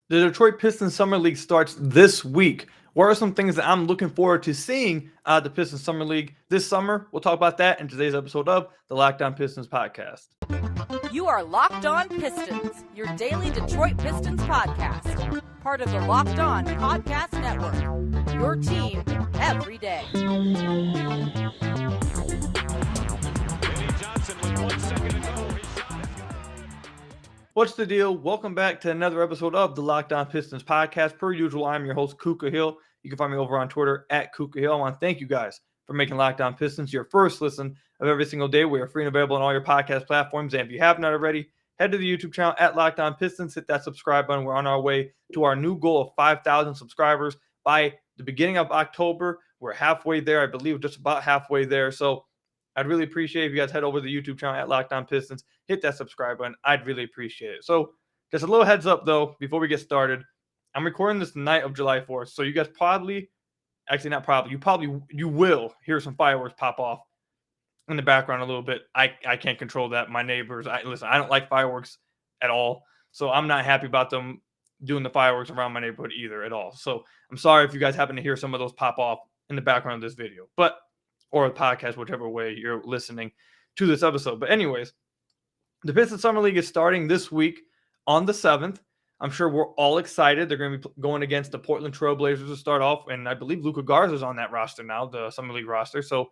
The Detroit Pistons Summer League starts this week. What are some things that I'm looking forward to seeing out of the Pistons Summer League this summer? We'll talk about that in today's episode of the Locked On Pistons podcast. You are Locked On Pistons, your daily Detroit Pistons podcast. Part of the Locked On Podcast Network. Your team every day. What's the deal? Welcome back to another episode of the Locked On Pistons podcast. Per usual, I'm your host, Kuka Hill. You can find me over on Twitter at Kuka Hill. I want to thank you guys for making Locked On Pistons your first listen of every single day. We are free and available on all your podcast platforms. And if you have not already, head to the YouTube channel at Locked On Pistons. Hit that subscribe button. We're on our way to our new goal of 5,000 subscribers by the beginning of October. We're halfway there. I believe just about halfway there. So I'd really appreciate if you guys head over to the YouTube channel at Locked On Pistons. Hit that subscribe button. I'd really appreciate it. So just a little heads up, though, before we get started. I'm recording this the night of July 4th. So you guys you will hear some fireworks pop off in the background a little bit. I can't control that. My neighbors, I don't like fireworks at all. So I'm not happy about them doing the fireworks around my neighborhood either at all. So I'm sorry if you guys happen to hear some of those pop off in the background of this video. Or the podcast, whichever way you're listening to this episode. But anyways, the Pistons Summer League is starting this week on the 7th. I'm sure we're all excited. They're going to be going against the Portland Trail Blazers to start off, and I believe Luka Garza is on that roster now, the Summer League roster. So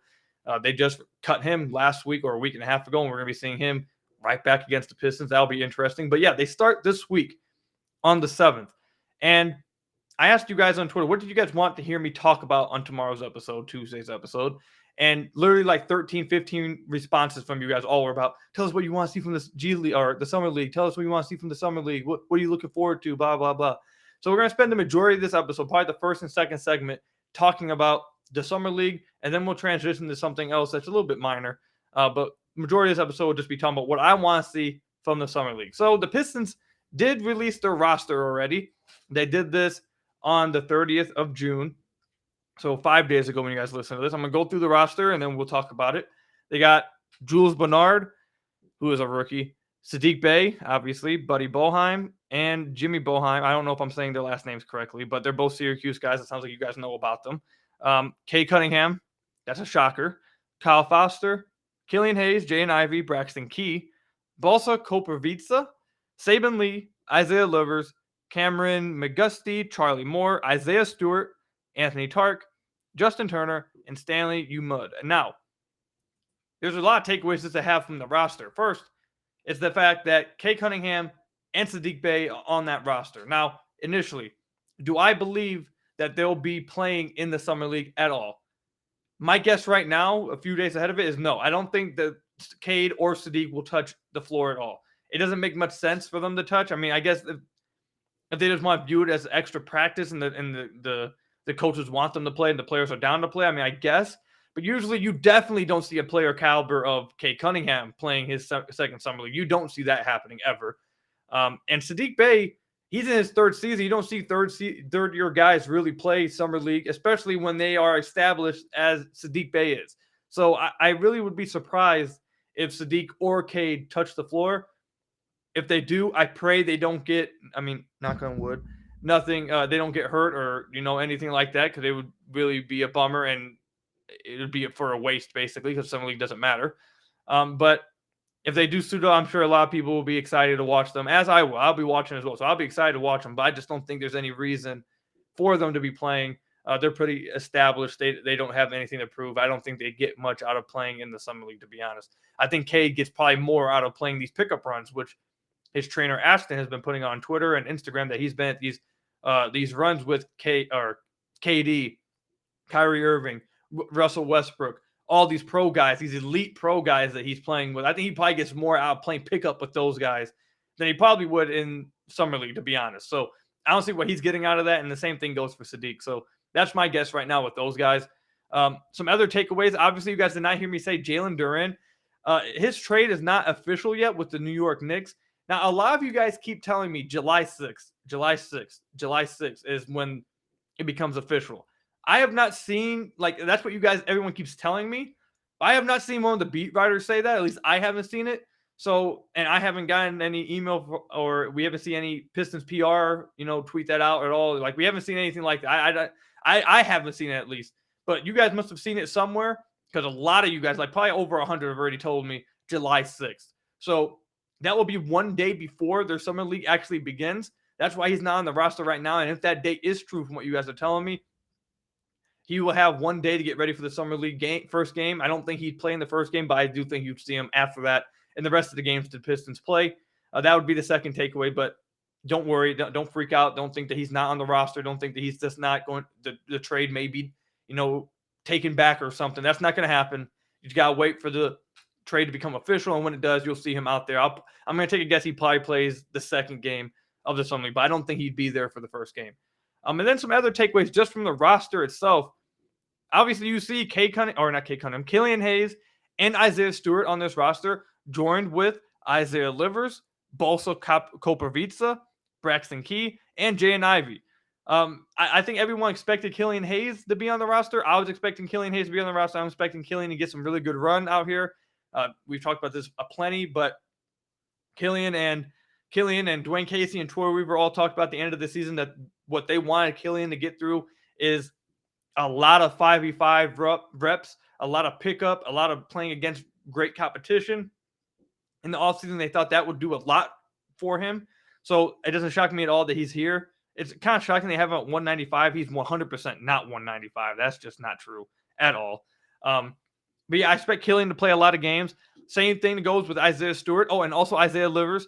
they just cut him last week or a week and a half ago, and we're going to be seeing him right back against the Pistons. That'll be interesting. But yeah, they start this week on the 7th. And I asked you guys on Twitter, what did you guys want to hear me talk about on tomorrow's episode, Tuesday's episode? And literally like 13, 15 responses from you guys all were about, tell us what you want to see from this G League or the Summer League. Tell us what you want to see from the Summer League. What are you looking forward to? Blah, blah, blah. So we're going to spend the majority of this episode, probably the first and second segment, talking about the Summer League. And then we'll transition to something else that's a little bit minor. But majority of this episode will just be talking about what I want to see from the Summer League. So the Pistons did release their roster already. They did this on the 30th of June. So 5 days ago when you guys listen to this, I'm going to go through the roster and then we'll talk about it. They got Jules Bernard, who is a rookie, Saddiq Bey, obviously, Buddy Boeheim, and Jimmy Boeheim. I don't know if I'm saying their last names correctly, but they're both Syracuse guys. It sounds like you guys know about them. Kay Cunningham, that's a shocker. Kyle Foster, Killian Hayes, Jaden Ivey, Braxton Key, Balsa Koprivica, Saban Lee, Isaiah Livers, Cameron McGusty, Charlie Moore, Isaiah Stewart, Anthony Tark, Justin Turner, and Stanley Umud. Now, there's a lot of takeaways to have from the roster. First, it's the fact that Kay Cunningham and Saddiq Bey are on that roster. Now, initially, do I believe that they'll be playing in the Summer League at all? My guess right now, a few days ahead of it, is no. I don't think that Cade or Saddiq will touch the floor at all. It doesn't make much sense for them to touch. I mean, I guess if they just want to view it as extra practice and the coaches want them to play and the players are down to play, I mean, I guess. But usually you definitely don't see a player caliber of Kay Cunningham playing his second Summer League. You don't see that happening ever. And Saddiq Bey, he's in his third season. You don't see third-year guys really play Summer League, especially when they are established as Saddiq Bey is. So I really would be surprised if Saddiq or Cade touch the floor. If they do, I pray they don't get, knock on wood, nothing, they don't get hurt or, anything like that, because it would really be a bummer and it would be for a waste, basically, because Summer League doesn't matter. But if they do suit up, I'm sure a lot of people will be excited to watch them, as I will. I'll be watching as well, so I'll be excited to watch them, but I just don't think there's any reason for them to be playing. They're pretty established. They don't have anything to prove. I don't think they get much out of playing in the Summer League, to be honest. I think Cade gets probably more out of playing these pickup runs, which his trainer Ashton has been putting on Twitter and Instagram, that he's been at these runs with KD, Kyrie Irving, Russell Westbrook, all these pro guys, these elite pro guys that he's playing with. I think he probably gets more out of playing pickup with those guys than he probably would in Summer League, to be honest. So I don't see what he's getting out of that, and the same thing goes for Saddiq. So that's my guess right now with those guys. Some other takeaways. Obviously, you guys did not hear me say Jalen Duren. His trade is not official yet with the New York Knicks. Now, a lot of you guys keep telling me July 6th is when it becomes official. I have not seen, that's what everyone keeps telling me. I have not seen one of the beat writers say that. At least I haven't seen it. So, and I haven't gotten any email or we haven't seen any Pistons PR, tweet that out at all. Like we haven't seen anything like that. I haven't seen it at least, but you guys must have seen it somewhere because a lot of you guys, like probably over 100, have already told me July 6th. So that will be one day before their summer league actually begins. That's why he's not on the roster right now. And if that date is true from what you guys are telling me, he will have one day to get ready for the summer league first game. I don't think he'd play in the first game, but I do think you'd see him after that in the rest of the games the Pistons play. That would be the second takeaway, but don't worry. Don't freak out. Don't think that he's not on the roster. Don't think that he's just not going – the trade may be, taken back or something. That's not going to happen. You got to wait for the trade to become official, and when it does, you'll see him out there. I'm going to take a guess he probably plays the second game of the summer league, but I don't think he'd be there for the first game. And then some other takeaways just from the roster itself. Obviously, you see Killian Hayes and Isaiah Stewart on this roster, joined with Isaiah Livers, Balsa Koprivica, Braxton Key, and Jaden Ivey. I think everyone expected Killian Hayes to be on the roster. I was expecting Killian Hayes to be on the roster. I'm expecting Killian to get some really good run out here. We've talked about this plenty, but Killian and Dwayne Casey and Troy Weaver all talked about at the end of the season that what they wanted Killian to get through is a lot of 5v5 reps, a lot of pickup, a lot of playing against great competition. In the offseason, they thought that would do a lot for him. So it doesn't shock me at all that he's here. It's kind of shocking they have him at 195. He's 100% not 195. That's just not true at all. But yeah, I expect Killian to play a lot of games. Same thing goes with Isaiah Stewart. Oh, and also Isaiah Livers.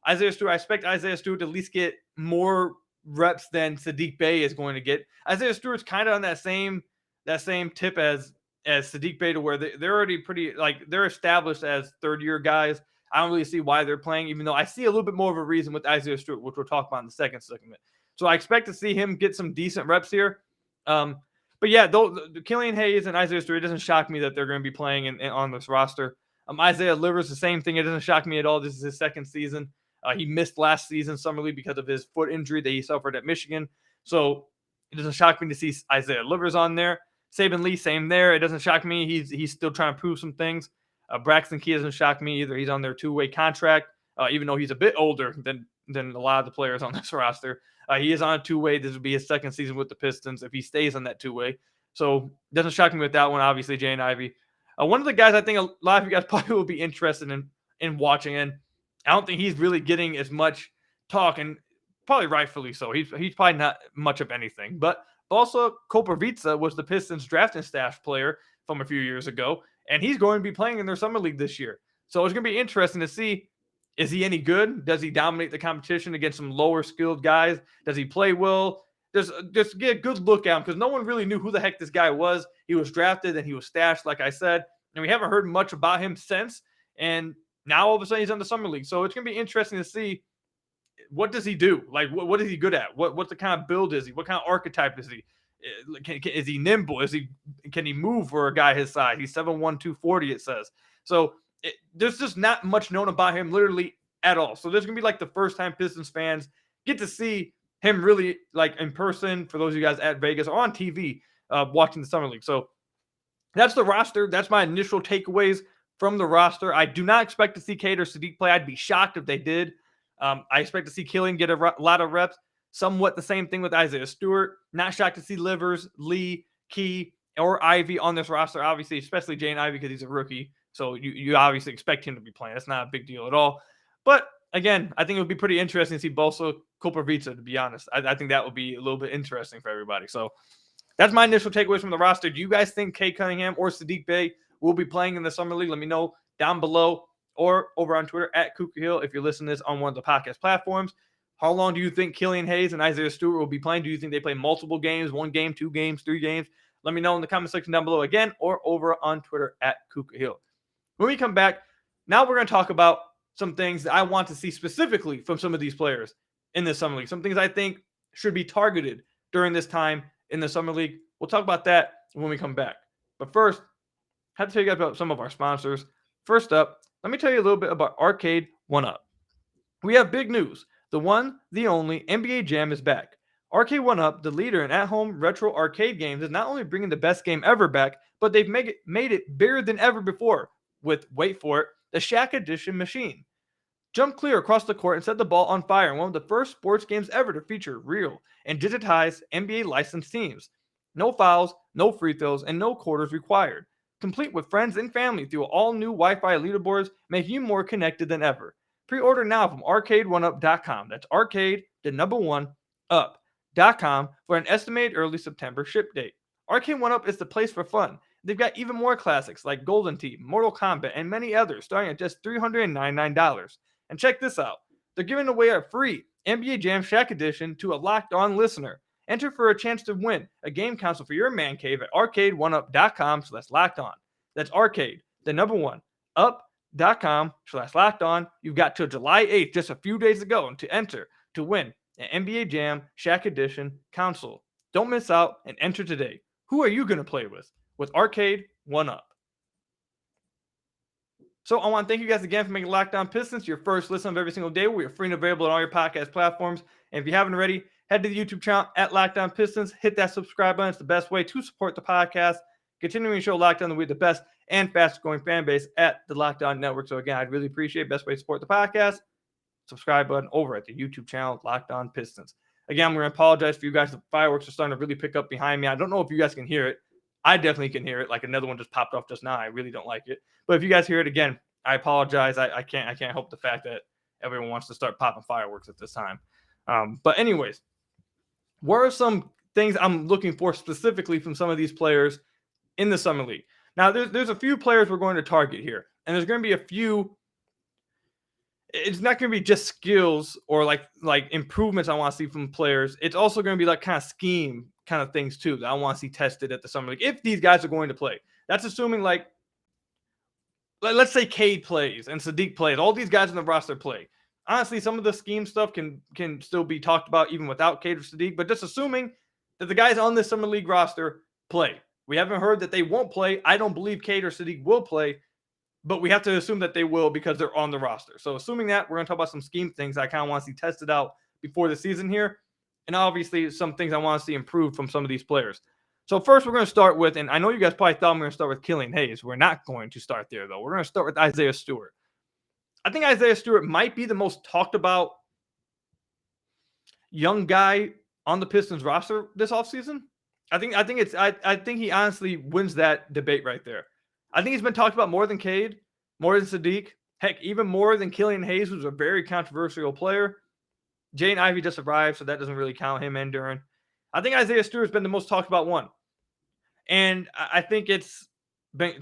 Isaiah Stewart, I expect Isaiah Stewart to at least get more reps than Saddiq Bey is going to get. Isaiah Stewart's kind of on that same tip as Saddiq Bey, to where they're already pretty, like, they're established as third-year guys. I don't really see why they're playing, even though I see a little bit more of a reason with Isaiah Stewart, which we'll talk about in the second segment. So I expect to see him get some decent reps here. But yeah, the Killian Hayes and Isaiah Stewart, it doesn't shock me that they're going to be playing on this roster. Isaiah Livers, the same thing. It doesn't shock me at all. This is his second season. He missed last season Summer League because of his foot injury that he suffered at Michigan. So it doesn't shock me to see Isaiah Livers on there. Saban Lee, same there. It doesn't shock me. He's still trying to prove some things. Braxton Key doesn't shock me either. He's on their two-way contract, even though he's a bit older than a lot of the players on this roster. He is on a two-way. This will be his second season with the Pistons if he stays on that two-way. So it doesn't shock me with that one, obviously, Jaden Ivey. One of the guys I think a lot of you guys probably will be interested in watching, and I don't think he's really getting as much talk, and probably rightfully so. He's probably not much of anything. But also, Koprivica was the Pistons drafting staff player from a few years ago, and he's going to be playing in their summer league this year. So it's going to be interesting to see, is he any good? Does he dominate the competition against some lower skilled guys? Does he play well? Just get a good look at him, because no one really knew who the heck this guy was. He was drafted and he was stashed, like I said, and we haven't heard much about him since. And now all of a sudden he's on the summer league. So it's going to be interesting to see, what does he do? Like, what is he good at? What's the kind of build is he? What kind of archetype is he? Is he nimble? Can he move for a guy his size? He's 7'1", 240, it says. So there's just not much known about him literally at all. So there's going to be like the first time Pistons fans get to see him really, like, in person, for those of you guys at Vegas or on TV watching the summer league. So that's the roster. That's my initial takeaways from the roster. I do not expect to see Cade or Saddiq play. I'd be shocked if they did. I expect to see Killian get a lot of reps. Somewhat the same thing with Isaiah Stewart. Not shocked to see Livers, Lee, Key, or Ivy on this roster. Obviously, especially Jaden Ivey, because he's a rookie. So you obviously expect him to be playing. That's not a big deal at all. But again, I think it would be pretty interesting to see Balsa Koprivica, to be honest. I think that would be a little bit interesting for everybody. So that's my initial takeaways from the roster. Do you guys think Cade Cunningham or Saddiq Bey will be playing in the summer league? Let me know down below, or over on Twitter at Kuka Hill if you're listening to this on one of the podcast platforms. How long do you think Killian Hayes and Isaiah Stewart will be playing? Do you think they play multiple games, 1 game, 2 games, 3 games? Let me know in the comment section down below again, or over on Twitter at Kuka Hill. When we come back, now we're going to talk about some things that I want to see specifically from some of these players in this summer league. Some things I think should be targeted during this time in the summer league. We'll talk about that when we come back. But first, I have to tell you guys about some of our sponsors. First up, let me tell you a little bit about Arcade 1UP. We have big news. The one, the only, NBA Jam is back. Arcade 1UP, the leader in at-home retro arcade games, is not only bringing the best game ever back, but they've made it bigger than ever before with, wait for it, the Shaq Edition machine. Jump clear across the court and set the ball on fire in one of the first sports games ever to feature real and digitized NBA licensed teams. No fouls, no free throws, and no quarters required. Complete with friends and family through all new Wi-Fi leaderboards, make you more connected than ever. Pre-order now from arcade1up.com. That's arcade, the number one, up.com for an estimated early September ship date. Arcade 1UP is the place for fun. They've got even more classics like Golden Tee, Mortal Kombat, and many others starting at just $399. And check this out. They're giving away a free NBA JAM Shaq edition to a Locked On listener. Enter for a chance to win a game console for your man cave at arcade1up.com/lockedon. That's arcade, the number one, up.com/locked on. You've got till July 8th, just a few days ago, to enter to win an NBA JAM Shaq edition console. Don't miss out and enter today. Who are you going to play with Arcade 1UP? So I want to thank you guys again for making Locked On Pistons your first listen of every single day. We are free and available on all your podcast platforms. And if you haven't already, head to the YouTube channel at Locked On Pistons. Hit that subscribe button. It's the best way to support the podcast. Continuing to show Locked On that we're the best and fastest growing fan base at the Locked On Network. So again, I'd really appreciate it. Best way to support the podcast. Subscribe button over at the YouTube channel, Locked On Pistons. Again, I'm going to apologize for you guys. The fireworks are starting to really pick up behind me. I don't know if you guys can hear it. I definitely can hear it. Like another one just popped off just now. I really don't like it. But if you guys hear it again, I apologize. I can't help the fact that everyone wants to start popping fireworks at this time. But anyways, what are some things I'm looking for specifically from some of these players in the Summer League? Now, there's a few players we're going to target here. And there's going to be a few. It's not going to be just skills or like improvements I want to see from players. It's also going to be like kind of scheme kind of things too that I want to see tested at the Summer League if these guys are going to play. That's assuming like let's say Cade plays and Sadiq plays. All these guys in the roster play. Honestly, some of the scheme stuff can still be talked about even without Cade or Sadiq, but just assuming that the guys on this Summer League roster play. We haven't heard that they won't play. I don't believe Cade or Sadiq will play. But we have to assume that they will because they're on the roster. So assuming that, we're going to talk about some scheme things I kind of want to see tested out before the season here. And obviously some things I want to see improved from some of these players. So first we're going to start with, and I know you guys probably thought I'm going to start with Killian Hayes. We're not going to start there, though. We're going to start with Isaiah Stewart. I think Isaiah Stewart might be the most talked about young guy on the Pistons roster this offseason. I think he honestly wins that debate right there. I think he's been talked about more than Cade, more than Sadiq, heck, even more than Killian Hayes, who's a very controversial player. Jaden Ivey just arrived, so that doesn't really count him and Duran. I think Isaiah Stewart's been the most talked about one. And I think it's been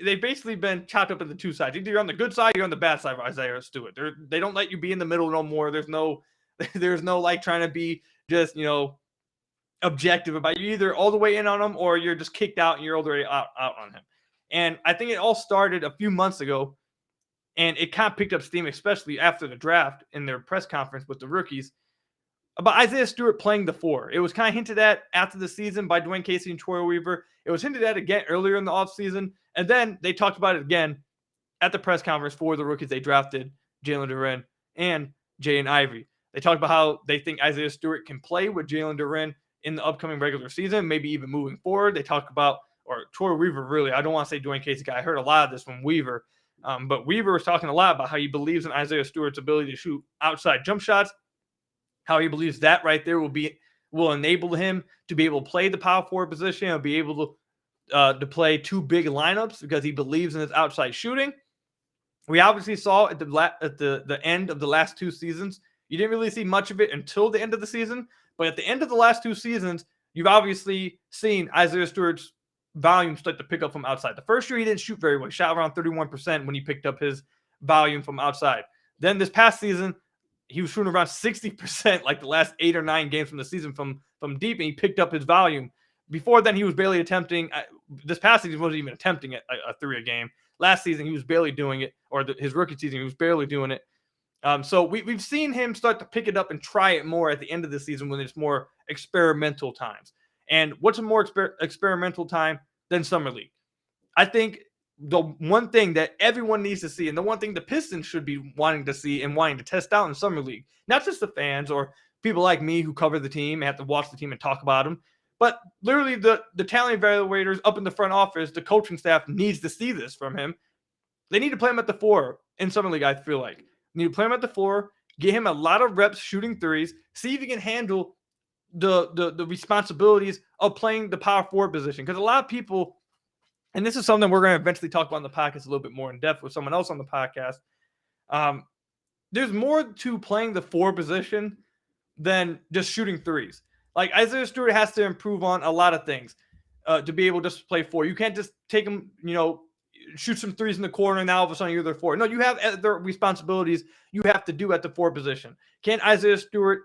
they've basically been chopped up into two sides. Either you're on the good side, or you're on the bad side of Isaiah Stewart. They don't let you be in the middle no more. There's no like trying to be just, objective about you. Either all the way in on him or you're just kicked out and you're all the way out on him. And I think it all started a few months ago, and it kind of picked up steam, especially after the draft in their press conference with the rookies, about Isaiah Stewart playing the four. It was kind of hinted at after the season by Dwayne Casey and Troy Weaver. It was hinted at again earlier in the offseason, and then they talked about it again at the press conference for the rookies they drafted, Jalen Duren and Jaden Ivey. They talked about how they think Isaiah Stewart can play with Jalen Duren in the upcoming regular season, maybe even moving forward. They talk about, or Troy Weaver, really, I don't want to say Dwayne Casey guy. I heard a lot of this from Weaver, but Weaver was talking a lot about how he believes in Isaiah Stewart's ability to shoot outside jump shots, how he believes that right there will enable him to be able to play the power forward position and be able to play two big lineups because he believes in his outside shooting. We obviously saw at the end of the last two seasons, you didn't really see much of it until the end of the season. But at the end of the last two seasons, you've obviously seen Isaiah Stewart's volume start to pick up from outside. The first year, he didn't shoot very well. He shot around 31% when he picked up his volume from outside. Then this past season, he was shooting around 60%, like the last 8 or 9 games from the season from deep, and he picked up his volume. Before then, he was barely attempting. This past season, he wasn't even attempting a three a game. Last season, he was barely doing it, or his rookie season, he was barely doing it. So we've seen him start to pick it up and try it more at the end of the season when it's more experimental times. And what's a more experimental time than Summer League? I think the one thing that everyone needs to see, and the one thing the Pistons should be wanting to see and wanting to test out in Summer League, not just the fans or people like me who cover the team and have to watch the team and talk about them, but literally the talent evaluators up in the front office, the coaching staff needs to see this from him. They need to play him at the 4 in Summer League, I feel like. They need to play him at the 4, get him a lot of reps shooting threes, see if he can handle the responsibilities of playing the power forward position. Because a lot of people, and this is something we're going to eventually talk about on the podcast a little bit more in depth with someone else on the podcast. There's more to playing the 4 position than just shooting threes. Like Isaiah Stewart has to improve on a lot of things to be able to just play 4. You can't just take him, shoot some threes in the corner and now all of a sudden you're the 4. No, you have other responsibilities you have to do at the 4 position. Can't Isaiah Stewart,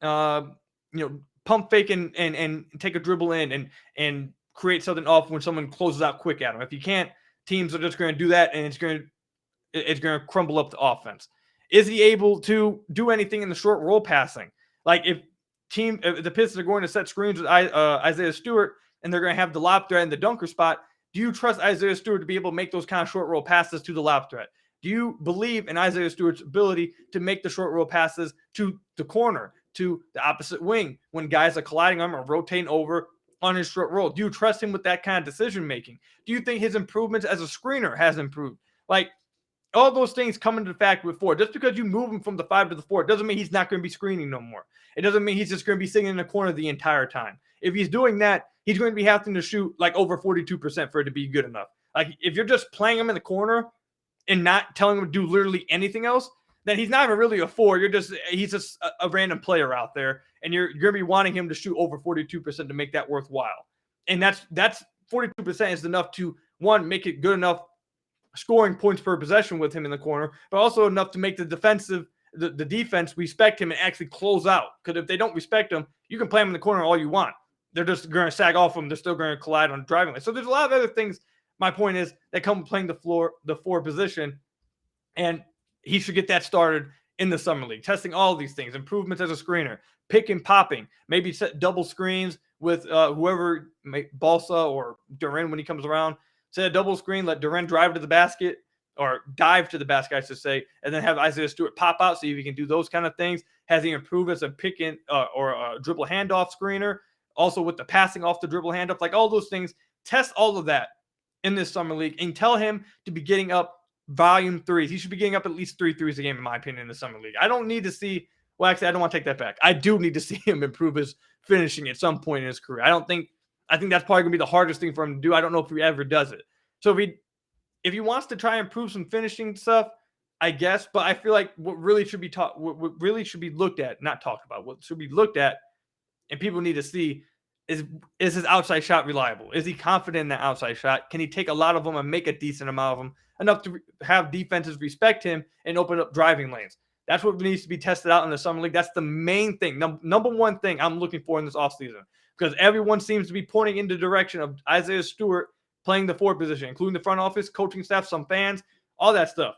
pump fake and take a dribble in and create something off when someone closes out quick at him? If you can't, teams are just going to do that and it's going to crumble up the offense. Is he able to do anything in the short roll passing? Like if the Pistons are going to set screens with Isaiah Stewart and they're going to have the lob threat in the dunker spot, do you trust Isaiah Stewart to be able to make those kind of short roll passes to the lob threat? Do you believe in Isaiah Stewart's ability to make the short roll passes to the corner, to the opposite wing when guys are colliding on him or rotating over on his short roll? Do you trust him with that kind of decision making? Do you think his improvements as a screener has improved? Like, all those things come into fact with 4. Just because you move him from the 5 to the 4 doesn't mean he's not going to be screening no more. It doesn't mean he's just going to be sitting in the corner the entire time. If he's doing that, he's going to be having to shoot like over 42% for it to be good enough. Like if you're just playing him in the corner and not telling him to do literally anything else, then he's not even really a 4. He's just a random player out there, and you're going to be wanting him to shoot over 42% to make that worthwhile. And that's 42% is enough to, one, make it good enough scoring points per possession with him in the corner, but also enough to make the defense respect him and actually close out. Because if they don't respect him, you can play him in the corner all you want. They're just going to sag off him. They're still going to collide on driving lane. So there's a lot of other things, my point is, that come playing the 4 position, and he should get that started in the Summer League. Testing all of these things, improvements as a screener, pick and popping, maybe set double screens with whoever, Balsa or Duran when he comes around. Set a double screen, let Duran drive to the basket, or dive to the basket, I should say, and then have Isaiah Stewart pop out, see if he can do those kind of things. Has he improved as a pick and or a dribble handoff screener? Also with the passing off the dribble handoff, like all those things. Test all of that in this Summer League and tell him to be getting up volume threes. He should be getting up at least 3 threes a game, in my opinion, in the Summer League. I don't need to see, well, actually, I don't want to take that back. I do need to see him improve his finishing at some point in his career. I think that's probably going to be the hardest thing for him to do. I don't know if he ever does it. So if he wants to try and improve some finishing stuff, I guess, but I feel like what really should be looked at, not talked about, what should be looked at and people need to see is his outside shot reliable? Is he confident in that outside shot? Can he take a lot of them and make a decent amount of them, enough to have defenses respect him and open up driving lanes? That's what needs to be tested out in the Summer League. That's the main thing. Number one thing I'm looking for in this offseason, because everyone seems to be pointing in the direction of Isaiah Stewart playing the 4 position, including the front office, coaching staff, some fans, all that stuff.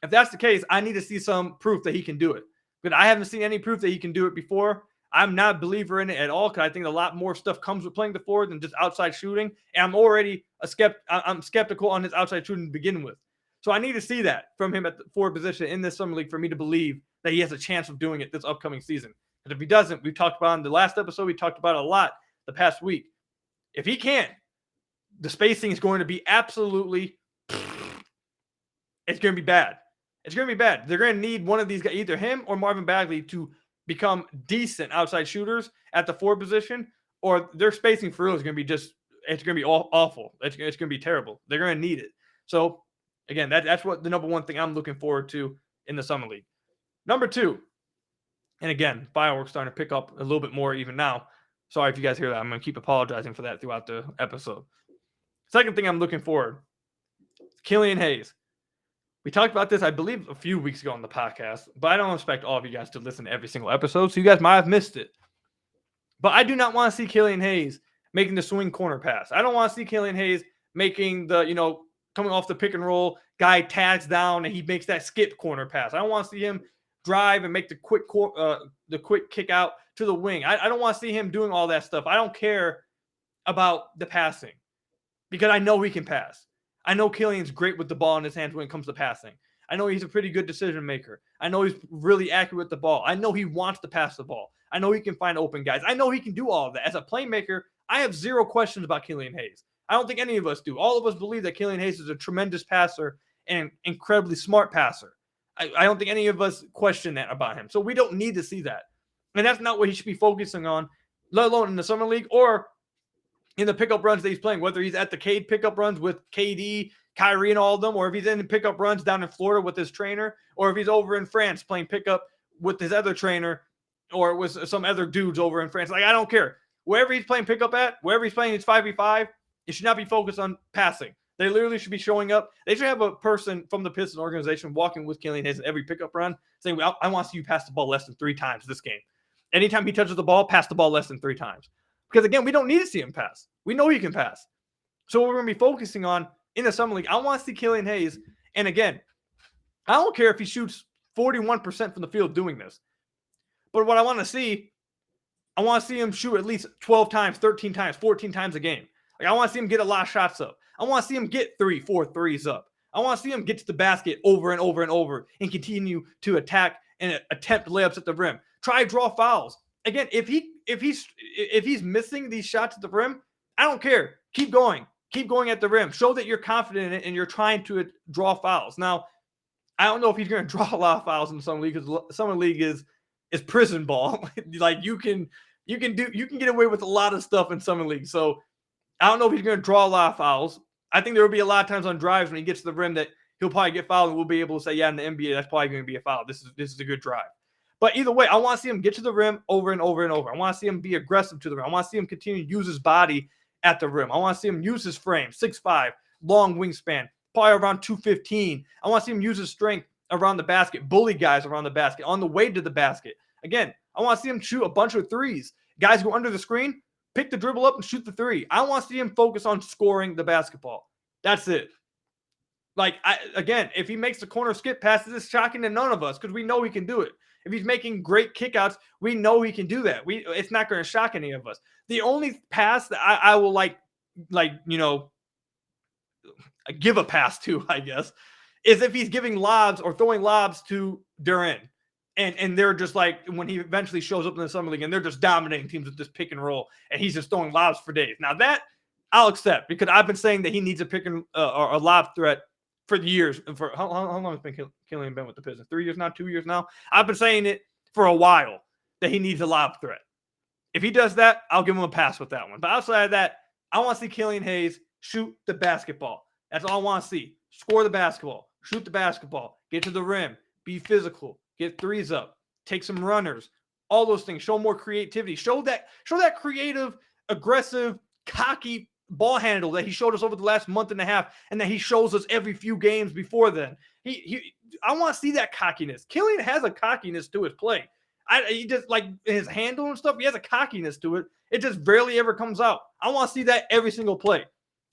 If that's the case, I need to see some proof that he can do it. But I haven't seen any proof that he can do it before. I'm not a believer in it at all, because I think a lot more stuff comes with playing the 4 than just outside shooting. And I'm already I'm skeptical on his outside shooting to begin with. So I need to see that from him at the 4 position in this Summer League for me to believe that he has a chance of doing it this upcoming season. Because if he doesn't, we talked about in the last episode, we talked about a lot the past week. If he can't, the spacing is going to be absolutely, it's going to be bad. It's going to be bad. They're going to need one of these guys, either him or Marvin Bagley, to become decent outside shooters at the 4 position, or their spacing for real is going to be it's going to be awful. It's going to be terrible. They're going to need it. So, again, that's what the number one thing I'm looking forward to in the Summer League. Number 2, and again, fireworks starting to pick up a little bit more even now. Sorry if you guys hear that. I'm going to keep apologizing for that throughout the episode. Second thing I'm looking forward, Killian Hayes. We talked about this, I believe, a few weeks ago on the podcast, but I don't expect all of you guys to listen to every single episode, so you guys might have missed it. But I do not want to see Killian Hayes making the swing corner pass. I don't want to see Killian Hayes making the, coming off the pick and roll, guy tags down and he makes that skip corner pass. I don't want to see him drive and make the quick kick out to the wing. I don't want to see him doing all that stuff. I don't care about the passing, because I know he can pass. I know Killian's great with the ball in his hands when it comes to passing. I know he's a pretty good decision maker. I know he's really accurate with the ball. I know he wants to pass the ball. I know he can find open guys. I know he can do all of that. As a playmaker, I have zero questions about Killian Hayes. I don't think any of us do. All of us believe that Killian Hayes is a tremendous passer and incredibly smart passer. I don't think any of us question that about him. So we don't need to see that. And that's not what he should be focusing on, let alone in the Summer League or in the pickup runs that he's playing, whether he's at the Cade pickup runs with KD, Kyrie, and all of them, or if he's in the pickup runs down in Florida with his trainer, or if he's over in France playing pickup with his other trainer, or with some other dudes over in France. Like, I don't care. Wherever he's playing pickup at, wherever he's playing his 5v5, it should not be focused on passing. They literally should be showing up. They should have a person from the Pistons organization walking with Killian Hayes in every pickup run saying, I want to see you pass the ball less than 3 times this game. Anytime he touches the ball, pass the ball less than 3 times. Because, again, we don't need to see him pass. We know he can pass. So what we're going to be focusing on in the Summer League, I want to see Killian Hayes. And, again, I don't care if he shoots 41% from the field doing this. But what I want to see him shoot at least 12 times, 13 times, 14 times a game. Like, I want to see him get a lot of shots up. I want to see him get 3-4 threes up. I want to see him get to the basket over and over and over and continue to attack and attempt layups at the rim. Try draw fouls. Again, if he's missing these shots at the rim, I don't care. Keep going. Keep going at the rim. Show that you're confident in it and you're trying to draw fouls. Now, I don't know if he's going to draw a lot of fouls in the Summer League, because the Summer League is prison ball. Like, you can get away with a lot of stuff in Summer League. So I don't know if he's going to draw a lot of fouls. I think there will be a lot of times on drives when he gets to the rim that he'll probably get fouled, and we'll be able to say, yeah, in the NBA, that's probably going to be a foul. This is a good drive. But either way, I want to see him get to the rim over and over and over. I want to see him be aggressive to the rim. I want to see him continue to use his body at the rim. I want to see him use his frame, 6'5", long wingspan, probably around 215. I want to see him use his strength around the basket, bully guys around the basket, on the way to the basket. Again, I want to see him shoot a bunch of threes. Guys go under the screen, pick the dribble up and shoot the three. I want to see him focus on scoring the basketball. That's it. Like, again, if he makes the corner skip passes, it's shocking to none of us because we know he can do it. If he's making great kickouts, we know he can do that. It's not going to shock any of us. The only pass that I will give a pass to, I guess, is if he's giving lobs or throwing lobs to Durant. And they're just like, when he eventually shows up in the Summer League and they're just dominating teams with this pick and roll and he's just throwing lobs for days. Now that I'll accept, because I've been saying that he needs a pick and or a lob threat for years. For how long has Killian been with the Pistons? 3 years now? 2 years now? I've been saying it for a while that he needs a lob threat. If he does that, I'll give him a pass with that one. But outside of that, I want to see Killian Hayes shoot the basketball. That's all I want to see. Score the basketball. Shoot the basketball. Get to the rim. Be physical. Get threes up. Take some runners. All those things. Show more creativity. Show that creative, aggressive, cocky ball handle that he showed us over the last month and a half, and that he shows us every few games before then. I want to see that cockiness. Killian has a cockiness to his play. He just, like, his handle and stuff, he has a cockiness to it. It just barely ever comes out. I want to see that every single play.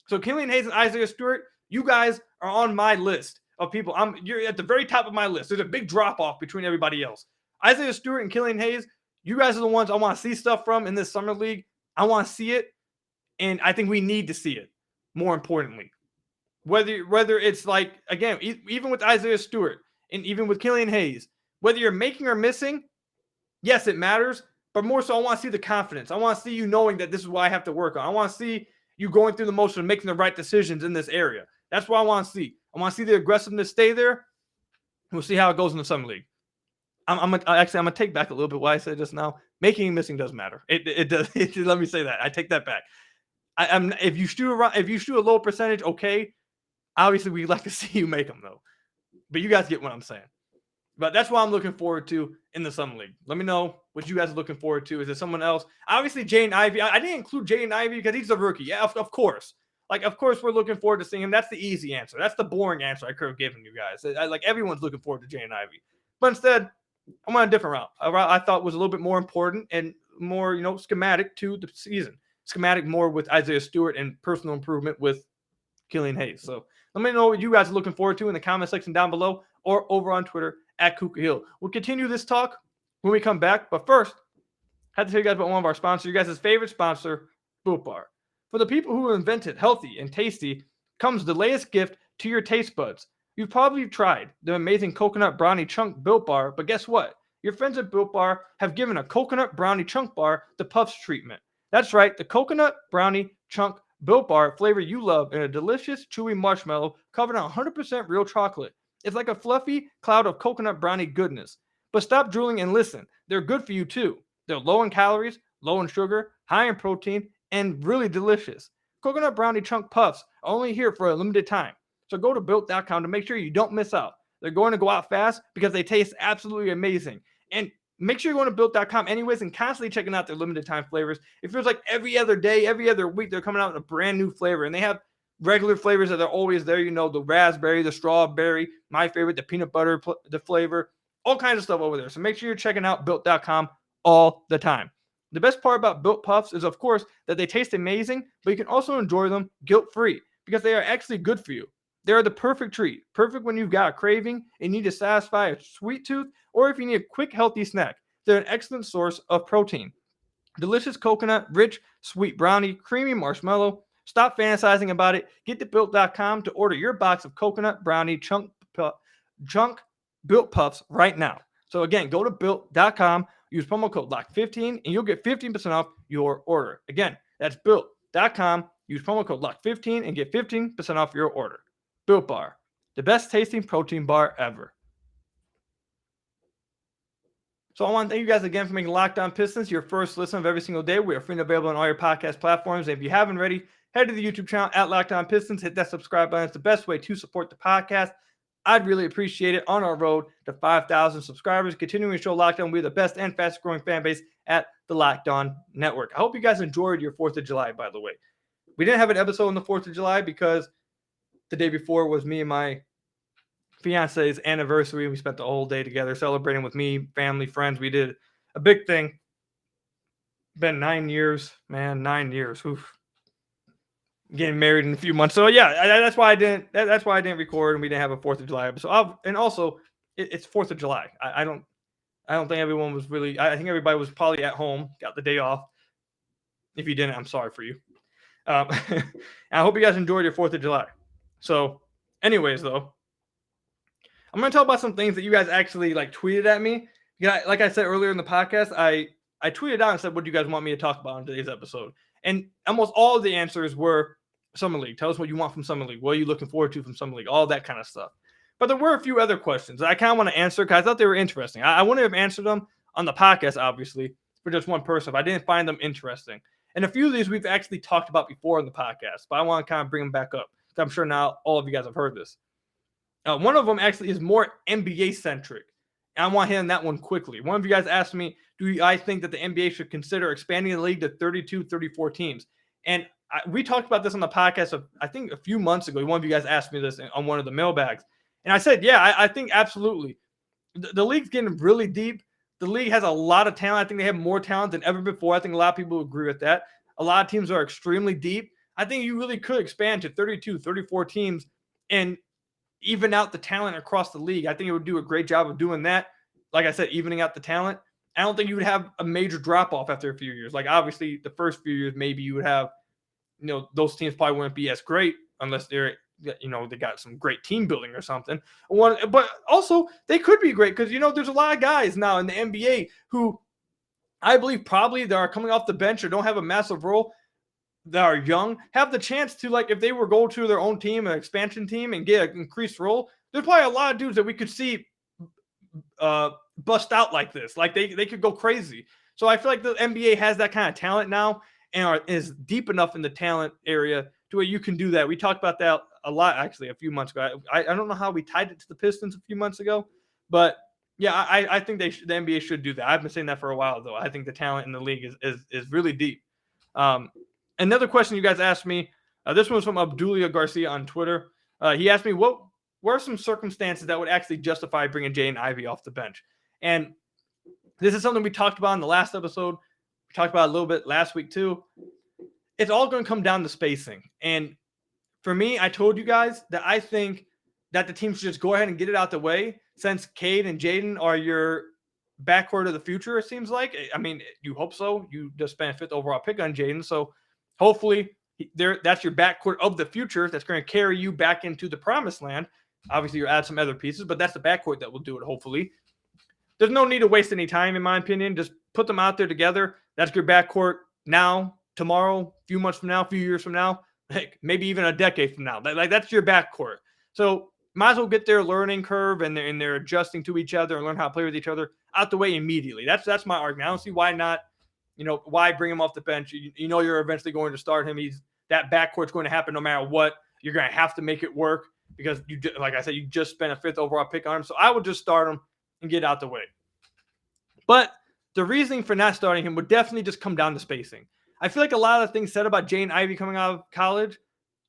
So Killian Hayes and Isaiah Stewart, you guys are on my list of people. You're at the very top of my list. There's a big drop-off between everybody else. Isaiah Stewart and Killian Hayes, you guys are the ones I want to see stuff from in this Summer League. I want to see it, and I think we need to see it, more importantly. Whether it's like, again, even with Isaiah Stewart and even with Killian Hayes, whether you're making or missing, yes, it matters, but more so I want to see the confidence. I want to see you knowing that this is what I have to work on. I want to see you going through the motion and making the right decisions in this area. That's what I want to see. I want to see the aggressiveness stay there. We'll see how it goes in the Summer League. I'm gonna take back a little bit what I said just now. Making and missing does matter. It does. Let me say that. I take that back. If you shoot a low percentage, okay. Obviously, we'd like to see you make them though. But you guys get what I'm saying. But that's what I'm looking forward to in the Summer League. Let me know what you guys are looking forward to. Is there someone else? Obviously, Jaden Ivey. I didn't include Jaden Ivey because he's a rookie. Yeah, of course. Like, of course, we're looking forward to seeing him. That's the easy answer. That's the boring answer I could have given you guys. Like, everyone's looking forward to Jaden Ivey. But instead, I'm on a different route. A route I thought was a little bit more important and more, schematic to the season. Schematic more with Isaiah Stewart and personal improvement with Killian Hayes. So let me know what you guys are looking forward to in the comment section down below or over on Twitter at Kuka Hill. We'll continue this talk when we come back. But first, I have to tell you guys about one of our sponsors, you guys' favorite sponsor, Built Bar. For the people who invented healthy and tasty comes the latest gift to your taste buds. You've probably tried the amazing coconut brownie chunk Built Bar, but guess what? Your friends at Built Bar have given a coconut brownie chunk bar the Puffs treatment. That's right, the coconut brownie chunk Built Bar flavor you love in a delicious, chewy marshmallow covered in 100% real chocolate. It's like a fluffy cloud of coconut brownie goodness. But stop drooling and listen. They're good for you too. They're low in calories, low in sugar, high in protein, and really delicious. Coconut brownie chunk puffs are only here for a limited time. So go to built.com to make sure you don't miss out. They're going to go out fast because they taste absolutely amazing. And make sure you're going to built.com anyways and constantly checking out their limited time flavors. It feels like every other day, every other week, they're coming out with a brand new flavor. And they have regular flavors that are always there. You know, the raspberry, the strawberry, my favorite, the peanut butter, the flavor, all kinds of stuff over there. So make sure you're checking out built.com all the time. The best part about Built Puffs is, of course, that they taste amazing, but you can also enjoy them guilt-free because they are actually good for you. They are the perfect treat, perfect when you've got a craving and need to satisfy a sweet tooth, or if you need a quick, healthy snack. They're an excellent source of protein. Delicious coconut, rich, sweet brownie, creamy marshmallow. Stop fantasizing about it. Get to Built.com to order your box of coconut brownie chunk Built Puffs right now. So again, go to Built.com, use promo code LOCK15, and you'll get 15% off your order. Again, that's Built.com, use promo code LOCK15, and get 15% off your order. Built Bar, the best tasting protein bar ever. So I want to thank you guys again for making Locked On Pistons your first listen of every single day. We are free and available on all your podcast platforms. And if you haven't already, head to the YouTube channel at Locked On Pistons. Hit that subscribe button. It's the best way to support the podcast. I'd really appreciate it on our road to 5,000 subscribers. Continuing to show Locked On, we're the best and fastest growing fan base at the Locked On Network. I hope you guys enjoyed your 4th of July, by the way. We didn't have an episode on the 4th of July because the day before was me and my fiance's anniversary. We spent the whole day together celebrating with me, family, friends. We did a big thing. Been 9 years, man, 9 years. Oof. Getting married in a few months. So yeah, that's why I didn't record, and we didn't have a 4th of July episode. And also, it's 4th of July. I don't think everyone was really. I think everybody was probably at home, got the day off. If you didn't, I'm sorry for you. I hope you guys enjoyed your 4th of July. So, anyways, though, I'm going to talk about some things that you guys actually tweeted at me. Yeah, like I said earlier in the podcast, I tweeted out and said, what do you guys want me to talk about in today's episode? And almost all of the answers were Summer League. Tell us what you want from Summer League. What are you looking forward to from Summer League? All that kind of stuff. But there were a few other questions that I kind of want to answer because I thought they were interesting. I wouldn't have answered them on the podcast, obviously, for just one person if I didn't find them interesting. And a few of these we've actually talked about before in the podcast, but I want to kind of bring them back up. I'm sure now all of you guys have heard this. One of them actually is more NBA centric. And I want to hit on that one quickly. One of you guys asked me, do I think that the NBA should consider expanding the league to 32, 34 teams? And we talked about this on the podcast I think a few months ago. One of you guys asked me this on one of the mailbags. And I said, yeah, I think absolutely. The league's getting really deep. The league has a lot of talent. I think they have more talent than ever before. I think a lot of people agree with that. A lot of teams are extremely deep. I think you really could expand to 32, 34 teams and even out the talent across the league. I think it would do a great job of doing that. Like I said, evening out the talent. I don't think you would have a major drop-off after a few years. Like, obviously, the first few years, maybe you would have, those teams probably wouldn't be as great unless they got some great team building or something. But also, they could be great because, there's a lot of guys now in the NBA who I believe probably that are coming off the bench or don't have a massive role, that are young, have the chance to, if they were go to their own team, an expansion team, and get an increased role, there's probably a lot of dudes that we could see bust out like this. Like, they could go crazy. So I feel like the NBA has that kind of talent now and is deep enough in the talent area to where you can do that. We talked about that a lot, actually, a few months ago. I don't know how we tied it to the Pistons a few months ago, but yeah, I think the NBA should do that. I've been saying that for a while, though. I think the talent in the league is really deep. Another question you guys asked me, this one was from Abdulia Garcia on Twitter. He asked me, what were some circumstances that would actually justify bringing Jaden Ivey off the bench? And this is something we talked about in the last episode. We talked about it a little bit last week too. It's all going to come down to spacing. And for me, I told you guys that I think that the team should just go ahead and get it out the way since Cade and Jaden are your backcourt of the future, it seems like. I mean, you hope so. You just spent a 5th overall pick on Jaden, so hopefully, that's your backcourt of the future that's going to carry you back into the promised land. Obviously, you add some other pieces, but that's the backcourt that will do it, hopefully. There's no need to waste any time, in my opinion. Just put them out there together. That's your backcourt now, tomorrow, a few months from now, a few years from now. heck, maybe even a decade from now. Like that's your backcourt. So might as well get their learning curve and they're adjusting to each other and learn how to play with each other out the way immediately. That's my argument. I don't see why not. Why bring him off the bench? You know you're eventually going to start him. That backcourt's going to happen no matter what. You're going to have to make it work because like I said, you just spent a 5th overall pick on him. So I would just start him and get out the way. But the reasoning for not starting him would definitely just come down to spacing. I feel like a lot of the things said about Jaden Ivey coming out of college,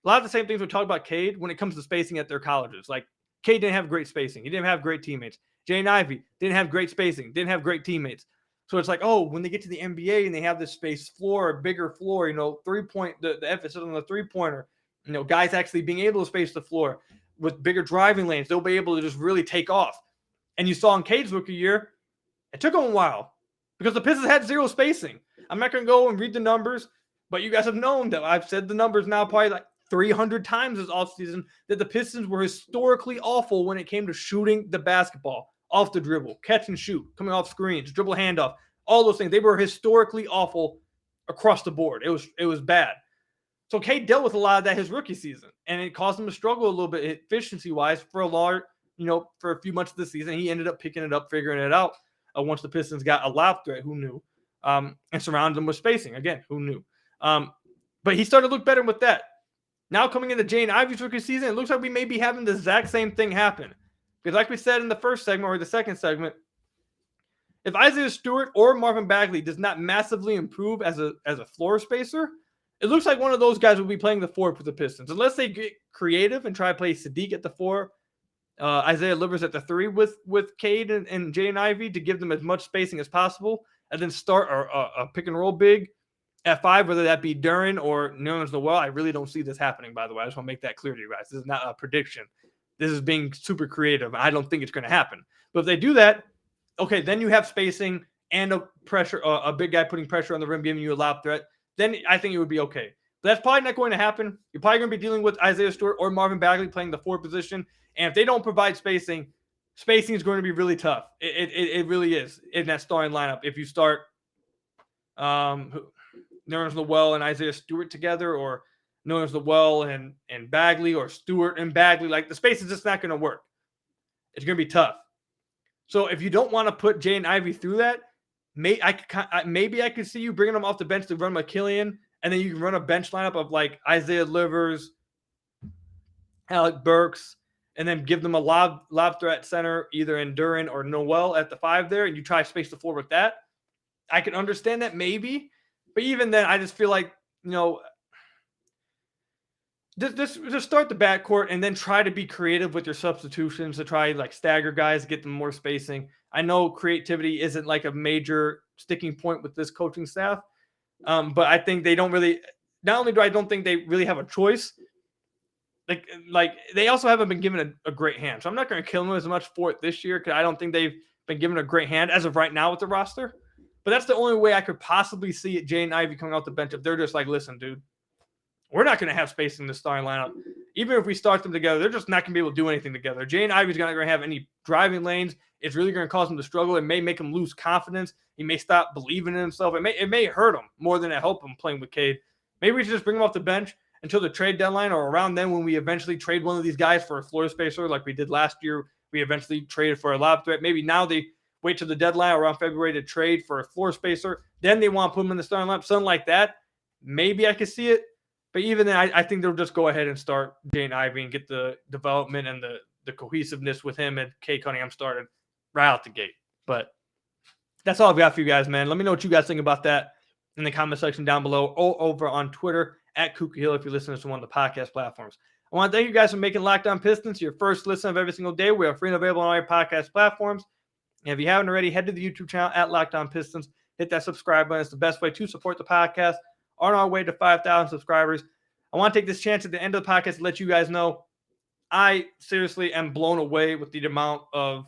a lot of the same things we talk about Cade when it comes to spacing at their colleges. Like Cade didn't have great spacing. He didn't have great teammates. Jaden Ivey didn't have great spacing, didn't have great teammates. So it's like, oh, when they get to the NBA and they have this space floor, a bigger floor, 3-point, the emphasis on the 3-pointer, guys actually being able to space the floor with bigger driving lanes, they'll be able to just really take off. And you saw in Cade's rookie year, it took him a while because the Pistons had 0 spacing. I'm not going to go and read the numbers, but you guys have known that I've said the numbers now probably like 300 times this offseason that the Pistons were historically awful when it came to shooting the basketball off the dribble, catch and shoot, coming off screens, dribble handoff, all those things. They were historically awful across the board. It was bad. So Cade dealt with a lot of that his rookie season, and it caused him to struggle a little bit efficiency-wise for a few months of the season. He ended up picking it up, figuring it out once the Pistons got a lob threat. Who knew? And surrounded him with spacing. Again, who knew? But he started to look better with that. Now coming into Jaden Ivey's rookie season, it looks like we may be having the exact same thing happen. Because like we said in the first segment or the second segment, if Isaiah Stewart or Marvin Bagley does not massively improve as a floor spacer, it looks like one of those guys will be playing the 4 for the Pistons. Unless they get creative and try to play Sadiq at the 4, Isaiah Livers at the 3 with Cade and Jaden Ivey to give them as much spacing as possible, and then start a pick and roll big at 5, whether that be Duren or Nerlens Noel. I really don't see this happening, by the way. I just want to make that clear to you guys. This is not a prediction. This is being super creative. I don't think it's going to happen. But if they do that, okay, then you have spacing and a big guy putting pressure on the rim, giving you a lob threat. Then I think it would be okay. But that's probably not going to happen. You're probably going to be dealing with Isaiah Stewart or Marvin Bagley playing the 4 position. And if they don't provide spacing is going to be really tough. It really is in that starting lineup. If you start Nerlens Noel and Isaiah Stewart together, or Nerlens Noel and Bagley, or Stewart and Bagley, like the space is just not going to work. It's going to be tough. So if you don't want to put Jaden Ivey through that, maybe I could see you bringing him off the bench to run with Killian, and then you can run a bench lineup of like Isaiah Livers, Alec Burks, and then give them a lob threat center, either in Duren or Noel at the 5 there, and you try to space the floor with that. I can understand that maybe, but even then, I just feel like, just start the backcourt and then try to be creative with your substitutions to try like stagger guys, get them more spacing. I know creativity isn't like a major sticking point with this coaching staff, but I think they don't really. Not only do I don't think they really have a choice, like they also haven't been given a great hand. So I'm not going to kill them as much for it this year because I don't think they've been given a great hand as of right now with the roster. But that's the only way I could possibly see it. Jaden Ivey coming off the bench if they're just like, listen, dude, we're not going to have space in the starting lineup. Even if we start them together, they're just not going to be able to do anything together. Jaden Ivey's not going to have any driving lanes. It's really going to cause him to struggle. It may make him lose confidence. He may stop believing in himself. It may hurt him more than it help him playing with Cade. Maybe we should just bring him off the bench until the trade deadline, or around then when we eventually trade one of these guys for a floor spacer like we did last year. We eventually traded for a lob threat. Maybe now they wait till the deadline around February to trade for a floor spacer. Then they want to put him in the starting lineup, something like that. Maybe I could see it. But even then, I think they'll just go ahead and start Jaden Ivey and get the development and the cohesiveness with him and Cade Cunningham started right out the gate. But that's all I've got for you guys, man. Let me know what you guys think about that in the comment section down below, or over on Twitter at Kuka Hill if you're listening to one of the podcast platforms. I want to thank you guys for making Locked On Pistons your first listen of every single day. We are free and available on all your podcast platforms. And if you haven't already, head to the YouTube channel at Locked On Pistons. Hit that subscribe button. It's the best way to support the podcast. On our way to 5,000 subscribers. I want to take this chance at the end of the podcast to let you guys know I seriously am blown away with the amount of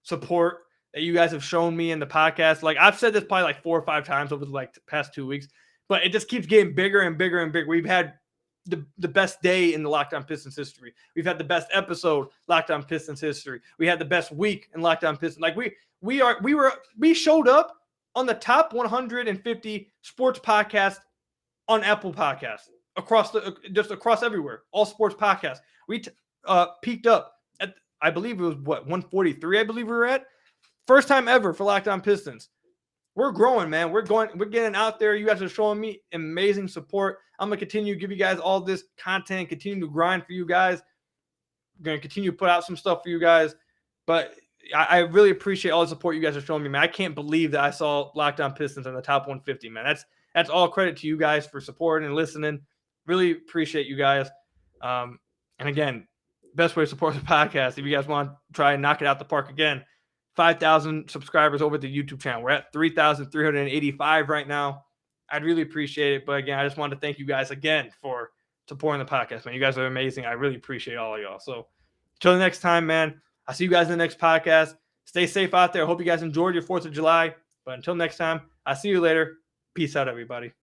support that you guys have shown me in the podcast. Like, I've said this probably like 4 or 5 times over the past 2 weeks, but it just keeps getting bigger and bigger and bigger. We've had the best day in the Locked On Pistons history. We've had the best episode Locked On Pistons history. We had the best week in Locked On Pistons. Like, we showed up on the top 150 sports podcast on Apple Podcasts. across everywhere, all sports podcasts. We peaked up at, I believe it was 143. I believe we were at first time ever for Locked On Pistons. We're growing, man. We're getting out there. You guys are showing me amazing support. I'm gonna continue to give you guys all this content, continue to grind for you guys. I'm gonna continue to put out some stuff for you guys, but I really appreciate all the support you guys are showing me, man. I can't believe that I saw Locked On Pistons in the top 150, man. That's all credit to you guys for supporting and listening. Really appreciate you guys. And again, best way to support the podcast, if you guys want to try and knock it out the park again, 5,000 subscribers over the YouTube channel. We're at 3,385 right now. I'd really appreciate it. But again, I just wanted to thank you guys again for supporting the podcast, man. You guys are amazing. I really appreciate all of y'all. So until the next time, man, I'll see you guys in the next podcast. Stay safe out there. I hope you guys enjoyed your 4th of July. But until next time, I'll see you later. Peace out, everybody.